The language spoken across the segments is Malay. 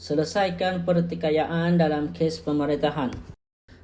Selesaikan pertikaian dalam kes pemerintahan.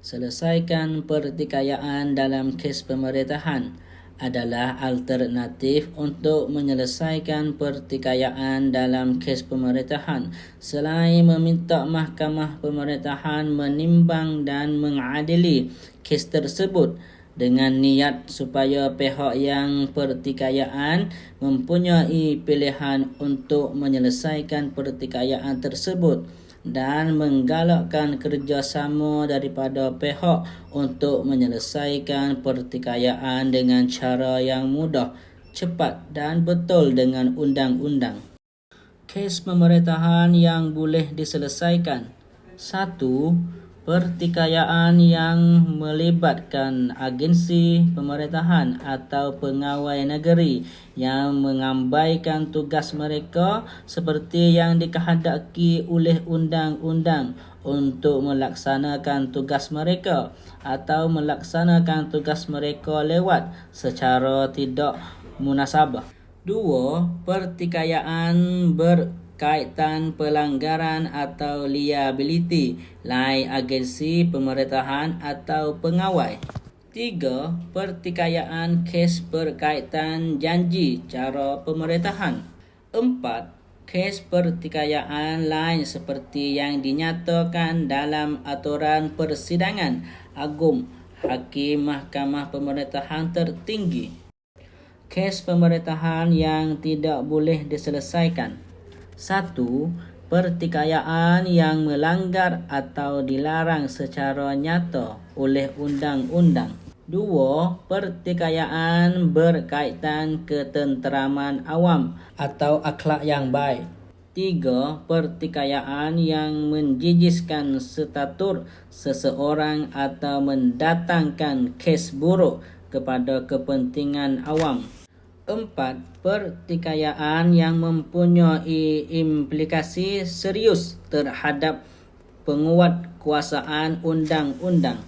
Selesaikan pertikaian dalam kes pemerintahan adalah alternatif untuk menyelesaikan pertikaian dalam kes pemerintahan selain meminta Mahkamah Pemerintahan menimbang dan mengadili kes tersebut dengan niat supaya pihak yang pertikaian mempunyai pilihan untuk menyelesaikan pertikaian tersebut dan menggalakkan kerjasama daripada pihak untuk menyelesaikan pertikaian dengan cara yang mudah, cepat dan betul dengan undang-undang. Kes pemerintahan yang boleh diselesaikan. 1. Pertikaian yang melibatkan agensi pemerintahan atau pengawal negeri yang mengabaikan tugas mereka seperti yang dikehendaki oleh undang-undang untuk melaksanakan tugas mereka atau melaksanakan tugas mereka lewat secara tidak munasabah. 2. Pertikaian berkaitan pelanggaran atau liability lain agensi pemerintahan atau pengawal. 3. Pertikaian kes berkaitan janji cara pemerintahan. 4. Kes pertikaian lain seperti yang dinyatakan dalam aturan persidangan agung Hakim Mahkamah Pemerintahan Tertinggi. Kes pemerintahan yang tidak boleh diselesaikan. 1. Pertikaian yang melanggar atau dilarang secara nyata oleh undang-undang. 2. Pertikaian berkaitan ketenteraman awam atau akhlak yang baik. 3. Pertikaian yang menjejaskan status seseorang atau mendatangkan kes buruk kepada kepentingan awam. 4. Pertikaian yang mempunyai implikasi serius terhadap penguatkuasaan undang-undang.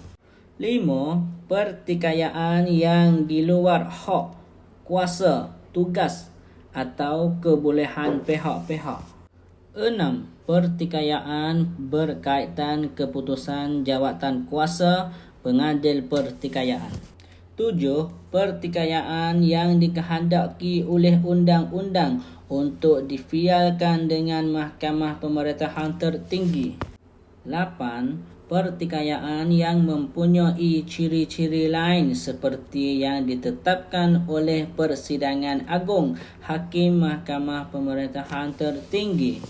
5. Pertikaian yang di luar hak, kuasa, tugas atau kebolehan pihak-pihak. 6. Pertikaian berkaitan keputusan jawatan kuasa pengadil pertikaian. 7. Pertikaian yang dikehendaki oleh undang-undang untuk difialkan dengan Mahkamah Pemerintahan Tertinggi. 8. Pertikaian yang mempunyai ciri-ciri lain seperti yang ditetapkan oleh Persidangan Agung Hakim Mahkamah Pemerintahan Tertinggi.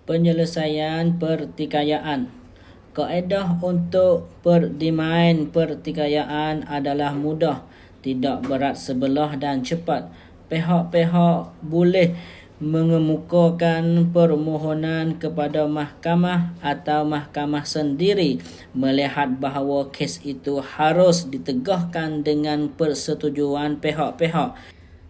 Penyelesaian pertikaian. Kaedah untuk perdamaian pertikaian adalah mudah, tidak berat sebelah dan cepat. Pihak-pihak boleh mengemukakan permohonan kepada mahkamah atau mahkamah sendiri melihat bahawa kes itu harus ditegakkan dengan persetujuan pihak-pihak.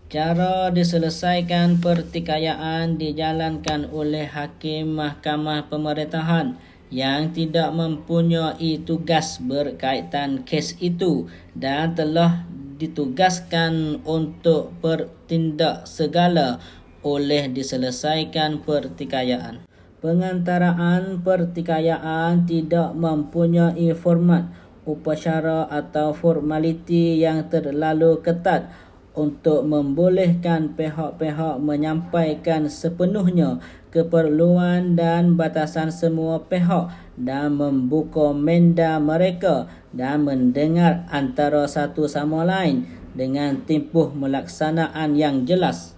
Cara diselesaikan pertikaian dijalankan oleh Hakim Mahkamah Pemerintahan yang tidak mempunyai tugas berkaitan kes itu dan telah ditugaskan untuk bertindak segala oleh diselesaikan pertikaian. Pengantaraan pertikaian tidak mempunyai format, upacara atau formaliti yang terlalu ketat untuk membolehkan pihak-pihak menyampaikan sepenuhnya keperluan dan batasan semua pihak dan membuka minda mereka dan mendengar antara satu sama lain dengan tempoh melaksanaan yang jelas,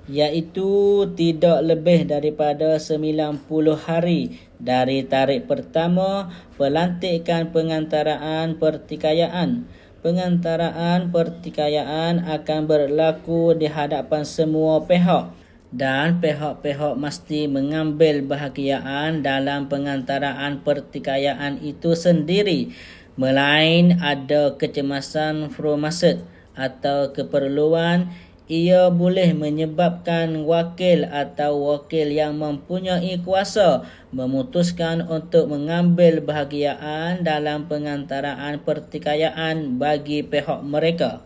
iaitu tidak lebih daripada 90 hari dari tarikh pertama pelantikan pengantaraan pertikaian. Pengantaraan pertikaian akan berlaku di hadapan semua pihak dan pihak-pihak mesti mengambil bahagian dalam pengantaraan pertikaian itu sendiri, melain ada kecemasan formasit atau keperluan, ia boleh menyebabkan wakil atau wakil yang mempunyai kuasa memutuskan untuk mengambil bahagian dalam pengantaraan pertikaian bagi pihak mereka.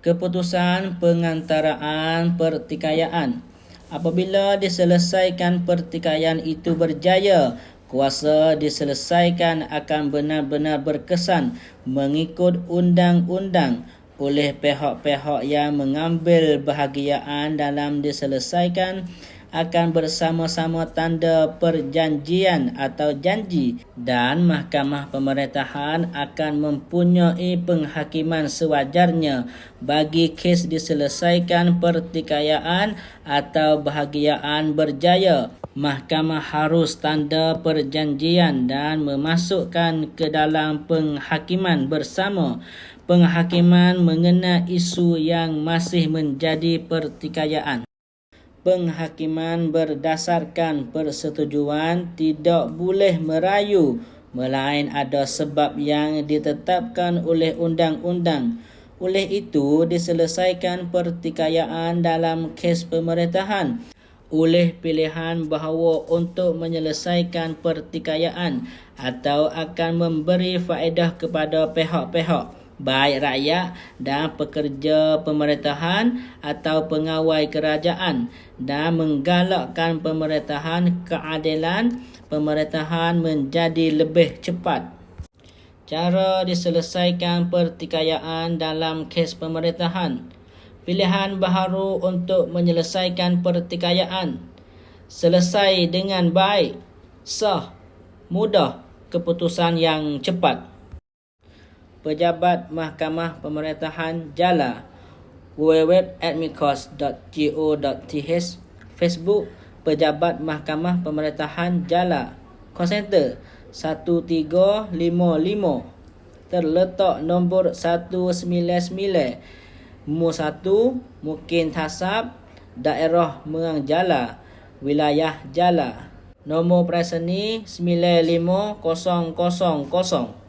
Keputusan pengantaraan pertikaian. Apabila diselesaikan pertikaian itu berjaya, kuasa diselesaikan akan benar-benar berkesan mengikut undang-undang oleh pihak-pihak yang mengambil bahagian dalam diselesaikan akan bersama-sama tanda perjanjian atau janji, dan Mahkamah Pemerintahan akan mempunyai penghakiman sewajarnya bagi kes diselesaikan pertikaian atau bahagian berjaya. Mahkamah harus tanda perjanjian dan memasukkan ke dalam penghakiman bersama penghakiman mengenai isu yang masih menjadi pertikaian. Penghakiman berdasarkan persetujuan tidak boleh merayu, melain ada sebab yang ditetapkan oleh undang-undang. Oleh itu, diselesaikan pertikaian dalam kes pemerintahan oleh pilihan bahawa untuk menyelesaikan pertikaian atau akan memberi faedah kepada pihak-pihak baik rakyat dan pekerja pemerintahan atau pengawal kerajaan, dan menggalakkan pemerintahan keadilan pemerintahan menjadi lebih cepat. Cara diselesaikan pertikaian dalam kes pemerintahan. Pilihan baharu untuk menyelesaikan pertikaian. Selesai dengan baik, sah, mudah, keputusan yang cepat. Pejabat Mahkamah Pemerintahan Jala, www.admicos.go.th. Facebook Pejabat Mahkamah Pemerintahan Jala. Call center 1355. Terletak nombor 199, Mu 1, Mukin Tasab, Daerah Merang Jala, Wilayah Jala. Nombor prasani 95000.